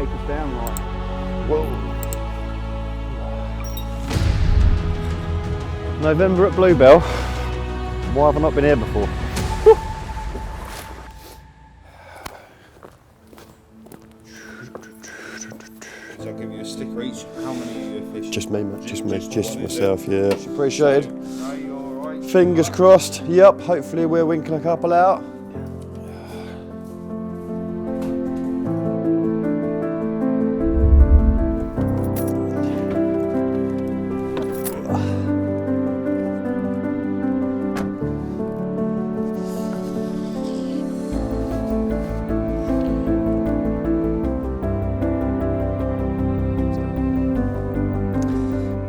take us down like. Whoa. November at Bluebell. Why have I not been here before? So I'll give you a sticker each. How many fish? Just me, mate. Just myself, yeah. Appreciated. Fingers crossed. Yep, hopefully we're winking a couple out.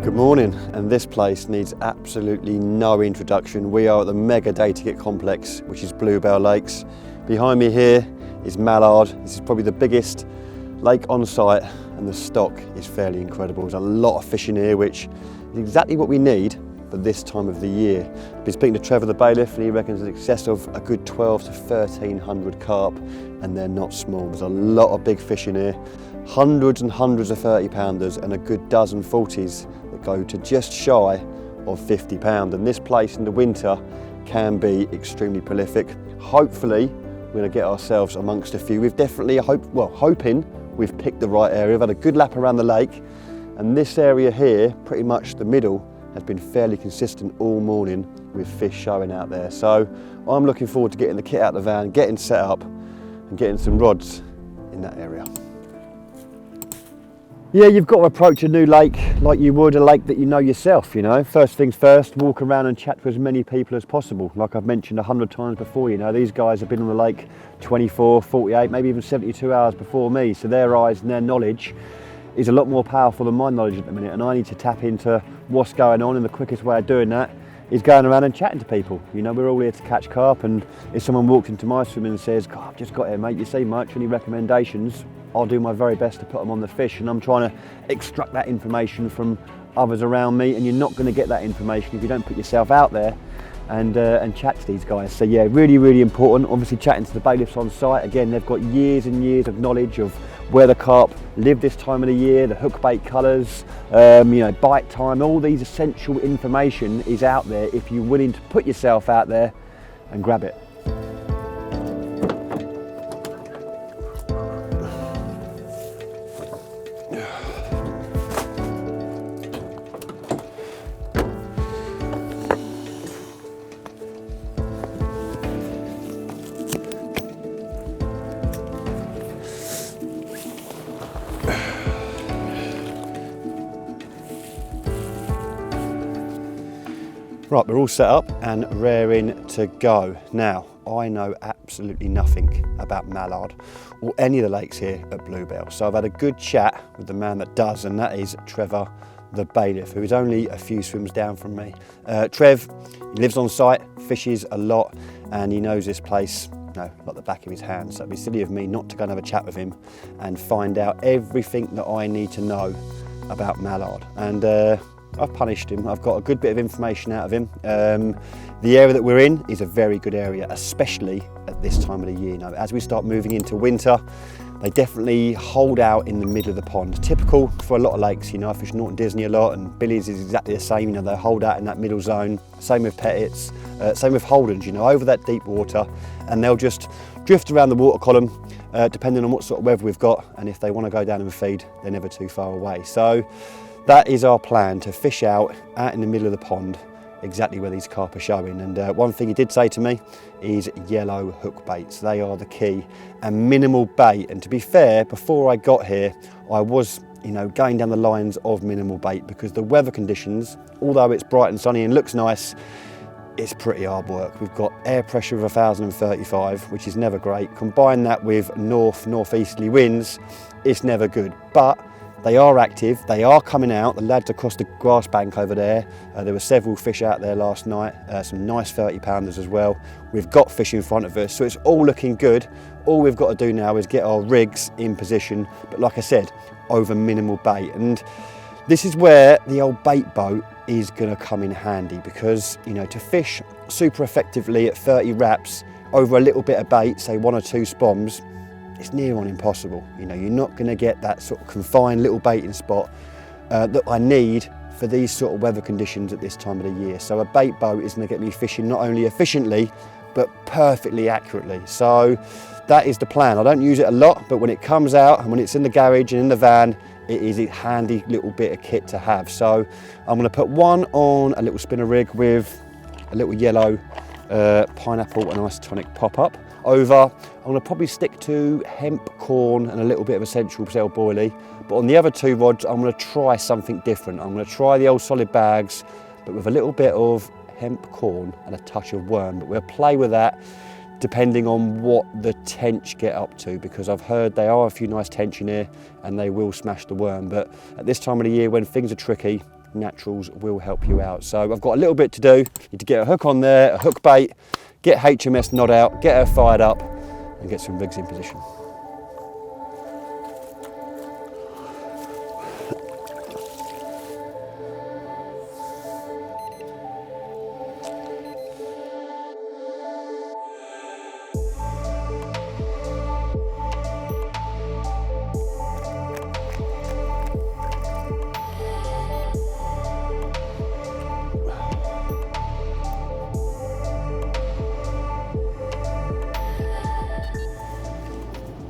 Good morning, and this place needs absolutely no introduction. We are at the mega day ticket complex, which is Bluebell Lakes. Behind me here is Mallard. This is probably the biggest lake on site, and the stock is fairly incredible. There's a lot of fish in here, which is exactly what we need for this time of the year. I've been speaking to Trevor the bailiff, and he reckons in excess of a good 12 to 1300 carp, and they're not small. There's a lot of big fish in here. Hundreds and hundreds of 30-pounders and a good dozen 40s that go to just shy of 50 pound. And this place in the winter can be extremely prolific. Hopefully we're going to get ourselves amongst a few. We've definitely hoping we've picked the right area. We've had a good lap around the lake, and this area here, pretty much the middle, has been fairly consistent all morning with fish showing out there. So I'm looking forward to getting the kit out of the van, getting set up and getting some rods in that area. Yeah, you've got to approach a new lake like you would a lake that you know yourself, you know. First things first, walk around and chat to as many people as possible. Like I've mentioned 100 times before, you know, these guys have been on the lake 24, 48, maybe even 72 hours before me. So their eyes and their knowledge is a lot more powerful than my knowledge at the minute. And I need to tap into what's going on, and the quickest way of doing that is going around and chatting to people. You know, we're all here to catch carp, and if someone walked into my swimming and says, God, I've just got here, mate, you see much, any recommendations? I'll do my very best to put them on the fish, and I'm trying to extract that information from others around me, and you're not going to get that information if you don't put yourself out there and chat to these guys. So yeah, really, really important. Obviously chatting to the bailiffs on site. Again, they've got years and years of knowledge of where the carp live this time of the year, the hook bait colours, you know, bite time. All these essential information is out there if you're willing to put yourself out there and grab it. Right, we're all set up and raring to go. Now, I know absolutely nothing about Mallard or any of the lakes here at Bluebell. So I've had a good chat with the man that does, and that is Trevor the bailiff, who is only a few swims down from me. Trev, he lives on site, fishes a lot, and he knows this place like the back of his hand. So it'd be silly of me not to go and have a chat with him and find out everything that I need to know about Mallard. And I've punished him. I've got a good bit of information out of him. The area that we're in is a very good area, especially at this time of the year. Now, as we start moving into winter, they definitely hold out in the middle of the pond. Typical for a lot of lakes, you know. I fish Norton Disney a lot, and Billy's is exactly the same. You know, they hold out in that middle zone. Same with Pettits, same with Holdens, you know, over that deep water, and they'll just drift around the water column, depending on what sort of weather we've got, and if they want to go down and feed, they're never too far away. So that is our plan, to fish out in the middle of the pond, exactly where these carp are showing. And one thing he did say to me is yellow hook baits. They are the key, and minimal bait. And to be fair, before I got here, I was, you know, going down the lines of minimal bait, because the weather conditions, although it's bright and sunny and looks nice, it's pretty hard work. We've got air pressure of 1035, which is never great. Combine that with northeasterly winds, it's never good. But they are active, they are coming out. The lads across the grass bank over there, there were several fish out there last night, some nice 30-pounders as well. We've got fish in front of us, so it's all looking good. All we've got to do now is get our rigs in position, but like I said, over minimal bait. And this is where the old bait boat is going to come in handy, because, you know, to fish super effectively at 30 wraps over a little bit of bait, say 1 or 2 spoms, it's near on impossible. You know, you're not going to get that sort of confined little baiting spot that I need for these sort of weather conditions at this time of the year. So a bait boat is going to get me fishing not only efficiently, but perfectly accurately. So that is the plan. I don't use it a lot, but when it comes out and when it's in the garage and in the van, it is a handy little bit of kit to have. So I'm going to put one on a little spinner rig with a little yellow pineapple and isotonic pop-up. Over, I'm going to probably stick to hemp, corn and a little bit of essential cell boilie. But on the other two rods, I'm going to try something different. I'm going to try the old solid bags, but with a little bit of hemp, corn and a touch of worm. But we'll play with that depending on what the tench get up to, because I've heard there are a few nice tench in here and they will smash the worm. But at this time of the year when things are tricky, naturals will help you out. So I've got a little bit to do. Need to get a hook on there, a hook bait, get HMS Nod out, get her fired up and get some rigs in position.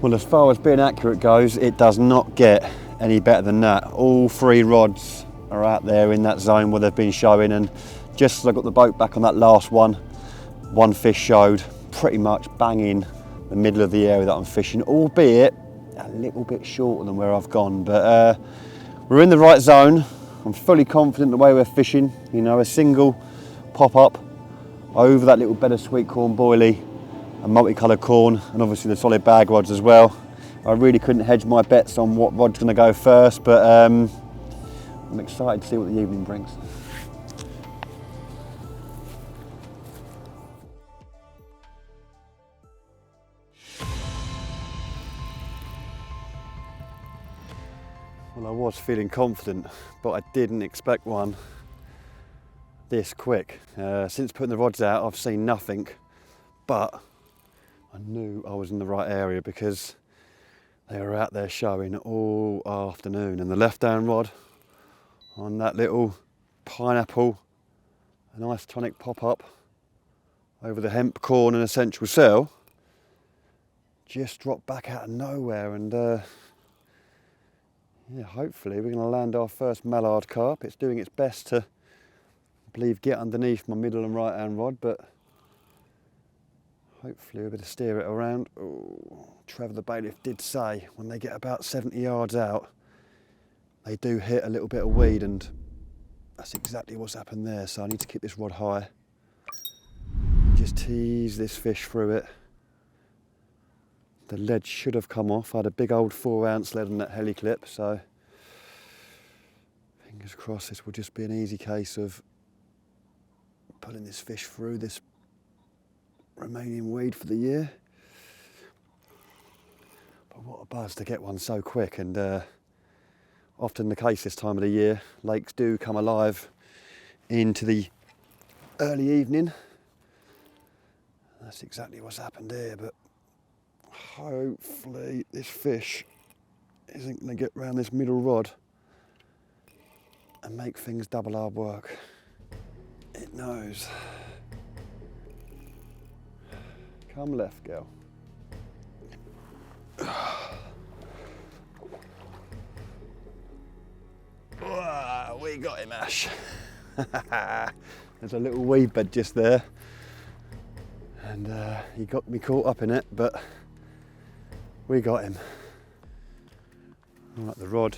Well, as far as being accurate goes, it does not get any better than that. All three rods are out there in that zone where they've been showing, and just as I got the boat back on that last one, one fish showed pretty much bang in the middle of the area that I'm fishing, albeit a little bit shorter than where I've gone. But we're in the right zone. I'm fully confident the way we're fishing. You know, a single pop-up over that little bed of sweet corn boilie, and multicoloured corn, and obviously the solid bag rods as well. I really couldn't hedge my bets on what rod's going to go first, but I'm excited to see what the evening brings. Well, I was feeling confident, but I didn't expect one this quick. Since putting the rods out, I've seen nothing, but I knew I was in the right area because they were out there showing all afternoon. And the left-hand rod on that little pineapple, a nice tonic pop-up over the hemp, corn and essential cell, just dropped back out of nowhere. And yeah, hopefully we're going to land our first mallard carp. It's doing its best to, I believe, get underneath my middle and right-hand rod, but hopefully we'll be able to steer it around. Ooh, Trevor the bailiff did say when they get about 70 yards out, they do hit a little bit of weed, and that's exactly what's happened there. So I need to keep this rod high. Just tease this fish through it. The lead should have come off. I had a big old 4-ounce lead on that heli clip, so fingers crossed this will just be an easy case of pulling this fish through this remaining weed for the year. But what a buzz to get one so quick, and often the case this time of the year, lakes do come alive into the early evening. That's exactly what's happened here, but hopefully this fish isn't going to get round this middle rod and make things double hard work. It knows. Come left, girl. We got him, Ash. There's a little weed bed just there, and he got me caught up in it, but we got him. All right, the rod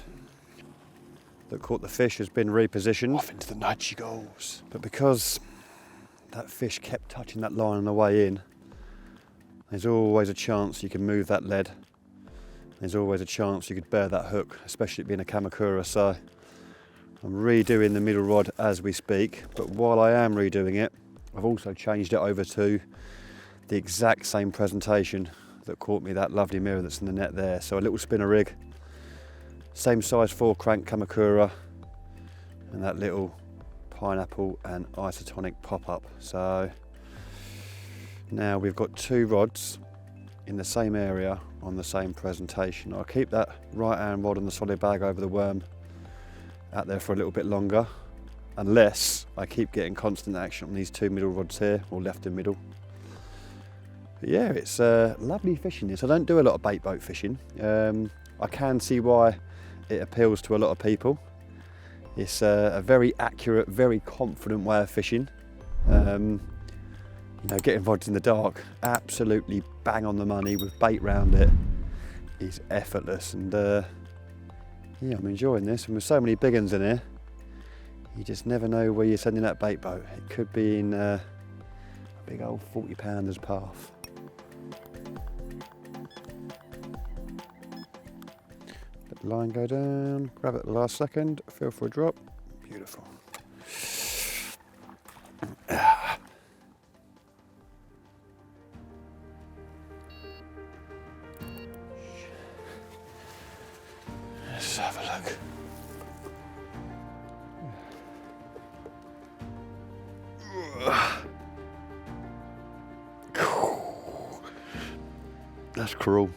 that caught the fish has been repositioned. Off into the night she goes. But because that fish kept touching that line on the way in, there's always a chance you can move that lead. There's always a chance you could bear that hook, especially it being a Kamakura. So I'm redoing the middle rod as we speak, but while I am redoing it, I've also changed it over to the exact same presentation that caught me that lovely mirror that's in the net there. So a little spinner rig, same size 4 crank Kamakura, and that little pineapple and isotonic pop-up. So now we've got 2 rods in the same area on the same presentation. I'll keep that right hand rod and the solid bag over the worm out there for a little bit longer, unless I keep getting constant action on these two middle rods here, or left and middle. But yeah, it's lovely fishing this. I don't do a lot of bait boat fishing. I can see why it appeals to a lot of people. It's a very accurate, very confident way of fishing. You know, getting rods in the dark, absolutely bang on the money with bait round it, is effortless. And yeah, I'm enjoying this. And with so many big uns in here, you just never know where you're sending that bait boat. It could be in a big old 40-pounder's path. Let the line go down, grab it at the last second, feel for a drop. Beautiful. Let's have a look. That's cruel.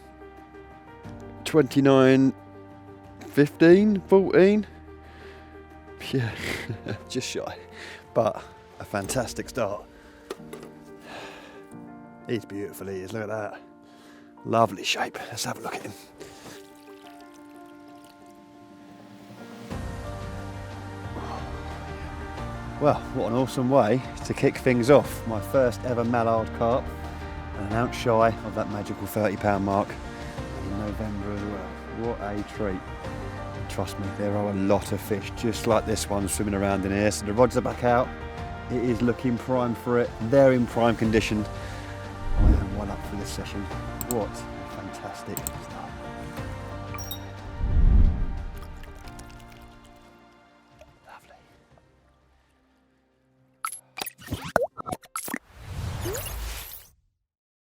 29, 15, 14. Yeah, just shy, but a fantastic start. He's beautiful, he is, look at that. Lovely shape. Let's have a look at him. Well, what an awesome way to kick things off. My first ever mallard carp, and an ounce shy of that magical 30-pound mark in November as well. What a treat. Trust me, there are a lot of fish just like this one swimming around in here. So the rods are back out. It is looking prime for it. They're in prime condition. I am one up for this session. What a fantastic start.